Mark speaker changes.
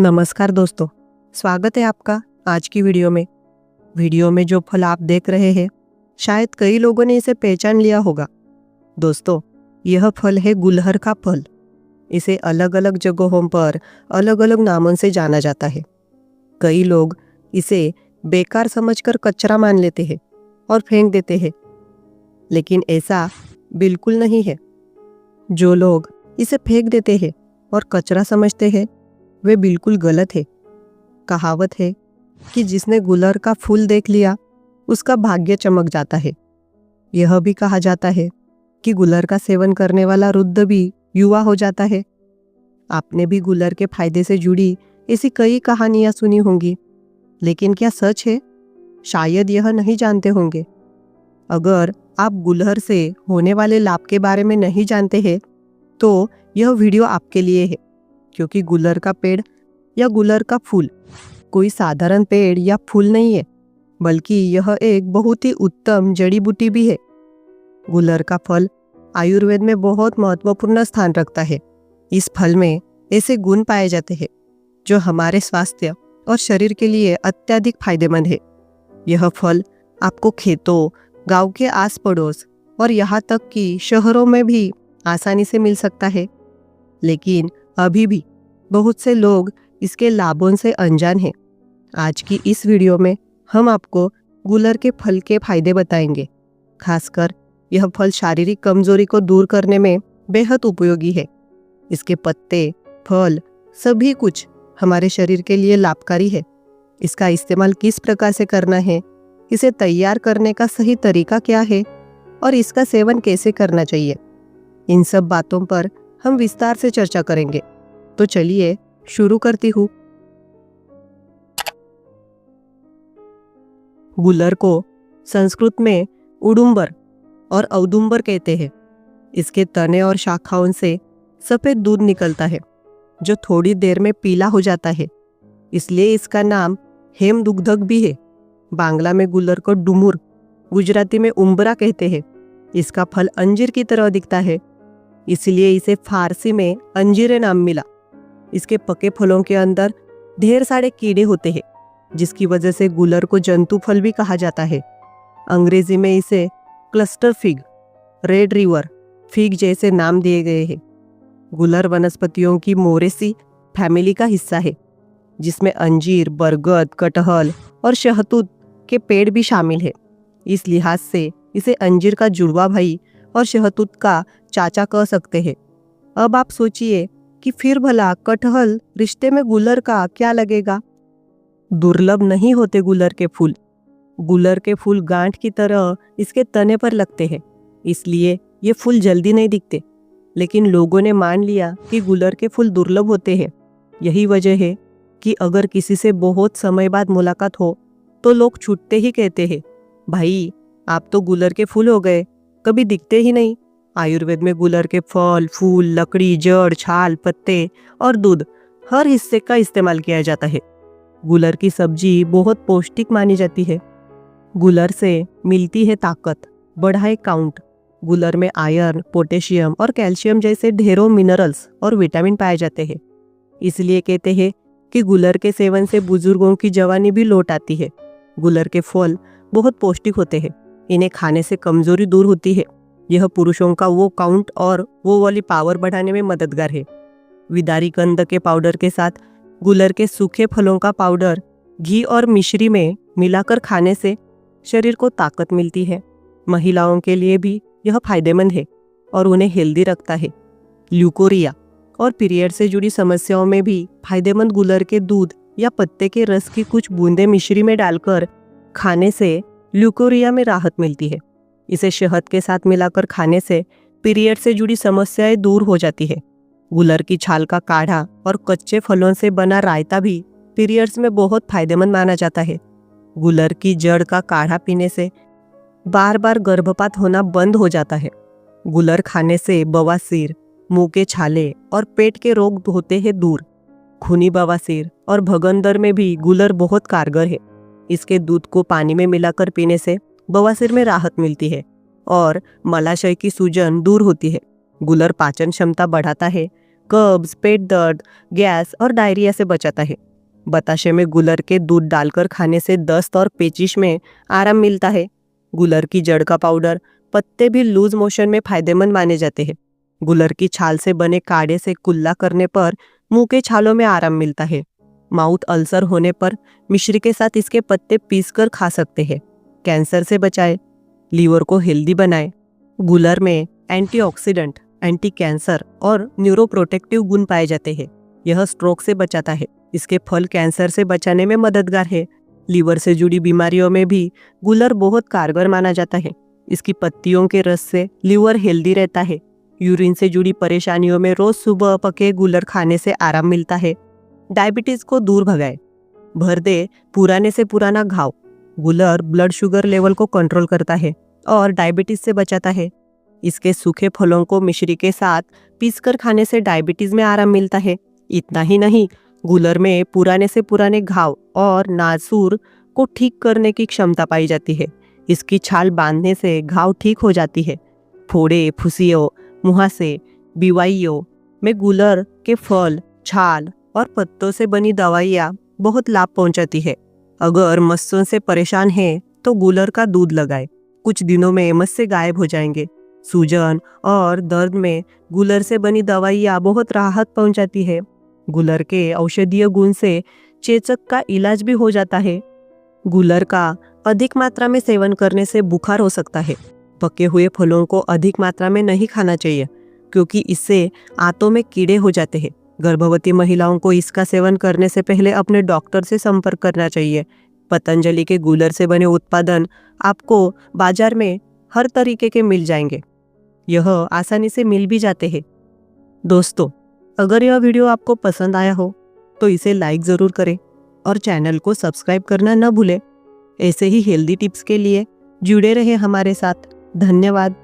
Speaker 1: नमस्कार दोस्तों, स्वागत है आपका आज की वीडियो में जो फल आप देख रहे हैं शायद कई लोगों ने इसे पहचान लिया होगा। दोस्तों, यह फल है गुलहर का फल। इसे अलग अलग जगहों पर अलग अलग नामों से जाना जाता है। कई लोग इसे बेकार समझकर कचरा मान लेते हैं और फेंक देते हैं, लेकिन ऐसा बिल्कुल नहीं है। जो लोग इसे फेंक देते हैं और कचरा समझते हैं वे बिल्कुल गलत है। कहावत है कि जिसने गुलहर का फूल देख लिया उसका भाग्य चमक जाता है। यह भी कहा जाता है कि गुलहर का सेवन करने वाला वृद्ध भी युवा हो जाता है। आपने भी गुलहर के फायदे से जुड़ी ऐसी कई कहानियां सुनी होंगी, लेकिन क्या सच है? शायद यह नहीं जानते होंगे। अगर आप गुलहर से होने वाले लाभ के बारे में नहीं जानते हैं तो यह वीडियो आपके लिए है, क्योंकि गुलहर का पेड़ या गुलहर का फूल कोई साधारण पेड़ या फूल नहीं है, बल्कि यह एक बहुत ही उत्तम जड़ी बूटी भी है। गुलहर का फल आयुर्वेद में बहुत महत्वपूर्ण स्थान रखता है। इस फल में ऐसे गुण पाए जाते हैं जो हमारे स्वास्थ्य और शरीर के लिए अत्यधिक फायदेमंद है। यह फल आपको खेतों, गांव के आस पड़ोस और यहाँ तक कि शहरों में भी आसानी से मिल सकता है, लेकिन अभी भी बहुत से लोग इसके लाभों से अनजान हैं। आज की इस वीडियो में हम आपको गुलहर के फल के फायदे बताएंगे। खासकर यह फल शारीरिक कमजोरी को दूर करने में बेहद उपयोगी है। इसके पत्ते, फल, सभी कुछ हमारे शरीर के लिए लाभकारी है। इसका इस्तेमाल किस प्रकार से करना है, इसे तैयार करने का सही तरीका क्या है और इसका सेवन कैसे करना चाहिए, इन सब बातों पर हम विस्तार से चर्चा करेंगे। तो चलिए शुरू करती हूँ। गुलहर को संस्कृत में उडुम्बर और औदुंबर कहते हैं। इसके तने और शाखाओं से सफेद दूध निकलता है जो थोड़ी देर में पीला हो जाता है, इसलिए इसका नाम हेमदुग्धक भी है। बांग्ला में गुलहर को डुमुर, गुजराती में उम्बरा कहते हैं। इसका फल अंजीर की तरह दिखता है, इसलिए इसे फारसी में अंजीर नाम मिला। इसके पके फलों के अंदर ढेर सारे कीड़े होते हैं, जिसकी वजह से गुलहर को जंतु फल भी कहा जाता है। अंग्रेजी में इसे cluster fig, red river fig जैसे नाम दिए गए हैं। गुलहर वनस्पतियों की मोरेसी फैमिली का हिस्सा है, जिसमें अंजीर, बरगद, कटहल और शहतूत के पेड़ भी शामिल है। इस लिहाज से इसे अंजीर का जुड़वा भाई और शहतूत का चाचा कह सकते हैं। अब आप सोचिए कि फिर भला कटहल रिश्ते में गुलहर का क्या लगेगा? दुर्लभ नहीं होते गुलहर के फूल। गुलहर के फूल गांठ की तरह इसके तने पर लगते हैं, इसलिए ये फूल जल्दी नहीं दिखते। लेकिन लोगों ने मान लिया कि गुलहर के फूल दुर्लभ होते हैं। यही वजह है कि अगर किसी से बहुत समय बाद मुलाकात हो तो लोग छूटते ही कहते हैं, भाई आप तो गुलहर के फूल हो गए, कभी दिखते ही नहीं। आयुर्वेद में गुलहर के फल, फूल, लकड़ी, जड़, छाल, पत्ते और दूध हर हिस्से का इस्तेमाल किया जाता है। गुलहर की सब्जी बहुत पौष्टिक मानी जाती है। गुलहर से मिलती है ताकत, बढ़ाए काउंट। गुलहर में आयरन, पोटेशियम और कैल्शियम जैसे ढेरों मिनरल्स और विटामिन पाए जाते हैं। इसलिए कहते हैं कि गुलहर के सेवन से बुजुर्गों की जवानी भी लौट आती है। गुलहर के फल बहुत पौष्टिक होते हैं। इन्हें खाने से कमजोरी दूर होती है। यह पुरुषों का वो काउंट और वो वाली पावर बढ़ाने में मददगार है। विदारी कंद के पाउडर के साथ गुलहर के सूखे फलों का पाउडर घी और मिश्री में मिलाकर खाने से शरीर को ताकत मिलती है। महिलाओं के लिए भी यह फायदेमंद है और उन्हें हेल्दी रखता है। ल्यूकोरिया और पीरियड से जुड़ी समस्याओं में भी फायदेमंद गुलहर के दूध या पत्ते के रस की कुछ बूंदें मिश्री में डालकर खाने से ल्यूकोरिया में राहत मिलती है। इसे शहद के साथ मिलाकर खाने से पीरियड से जुड़ी समस्याएं दूर हो जाती है। गुलहर की छाल का काढ़ा और कच्चे फलों से बना रायता भी पीरियड्स में बहुत फायदेमंद माना जाता है। गुलहर की जड़ का काढ़ा पीने से बार बार गर्भपात होना बंद हो जाता है। गुलहर खाने से बवासीर, मुंह के छाले और पेट के रोग होते हैं दूर। खूनी बवासीर और भगंदर में भी गुलहर बहुत कारगर है। इसके दूध को पानी में मिलाकर पीने से बवासीर में राहत मिलती है और मलाशय की सूजन दूर होती है। गुलहर पाचन क्षमता बढ़ाता है, कब्ज, पेट दर्द, गैस और डायरिया से बचाता है। बताशे में गुलर के दूध डालकर खाने से दस्त और पेचिश में आराम मिलता है। गुलर की जड़ का पाउडर, पत्ते भी लूज मोशन में फायदेमंद माने जाते हैं। गुलर की छाल से बने काढ़े से कुल्ला करने पर मुंह के छालों में आराम मिलता है। माउथ अल्सर होने पर मिश्री के साथ इसके पत्ते पीसकर खा सकते हैं। कैंसर से बचाए, लीवर को हेल्दी बनाए। गुलर में एंटीऑक्सीडेंट, एंटी कैंसर और न्यूरोप्रोटेक्टिव गुण पाए जाते हैं। यह स्ट्रोक से बचाता है। इसके फल कैंसर से बचाने में मददगार है। लीवर से जुड़ी बीमारियों में भी गुलर बहुत कारगर माना जाता है। इसकी पत्तियों के रस से लीवर हेल्दी रहता है। यूरिन से जुड़ी परेशानियों में रोज सुबह पके गुलर खाने से आराम मिलता है। डायबिटीज को दूर भगाए, भर दे पुराने से पुराना घाव। गुलर ब्लड शुगर लेवल को कंट्रोल करता है और डायबिटीज से बचाता है। इसके सूखे फलों को मिश्री के साथ पीसकर खाने से डायबिटीज में आराम मिलता है। इतना ही नहीं, गुलर में पुराने से पुराने घाव और नासूर को ठीक करने की क्षमता पाई जाती है। इसकी छाल बांधने से घाव ठीक हो जाती है। फोड़े, फुसियों, मुहासे, बीवाइयों में गुलर के फल, छाल और पत्तों से बनी दवाइयाँ बहुत लाभ पहुंचाती है। अगर मस्सों से परेशान है तो गुलर का दूध लगाए। कुछ दिनों में मस्से गायब हो जाएंगे। सूजन और दर्द में गुलर से बनी दवाइयाँ बहुत राहत पहुंचाती है। गुलर के औषधीय गुण से चेचक का इलाज भी हो जाता है। गुलर का अधिक मात्रा में सेवन करने से बुखार हो सकता है। पके हुए फलों को अधिक मात्रा में नहीं खाना चाहिए क्योंकि इससे आंतों में कीड़े हो जाते हैं। गर्भवती महिलाओं को इसका सेवन करने से पहले अपने डॉक्टर से संपर्क करना चाहिए। पतंजलि के गुलर से बने उत्पादन आपको बाजार में हर तरीके के मिल जाएंगे। यह आसानी से मिल भी जाते हैं। दोस्तों, अगर यह वीडियो आपको पसंद आया हो तो इसे लाइक ज़रूर करें और चैनल को सब्सक्राइब करना न भूलें। ऐसे ही हेल्दी टिप्स के लिए जुड़े रहें हमारे साथ। धन्यवाद।